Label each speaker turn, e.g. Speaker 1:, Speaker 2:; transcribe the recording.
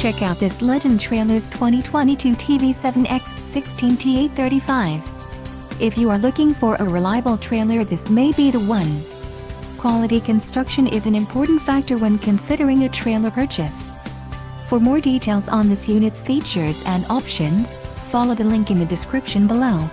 Speaker 1: Check out this Legend Trailers 2022 TV7X16TA35. If you are looking for a reliable trailer, this may be the one. Quality construction is an important factor when considering a trailer purchase. For more details on this unit's features and options, follow the link in the description below.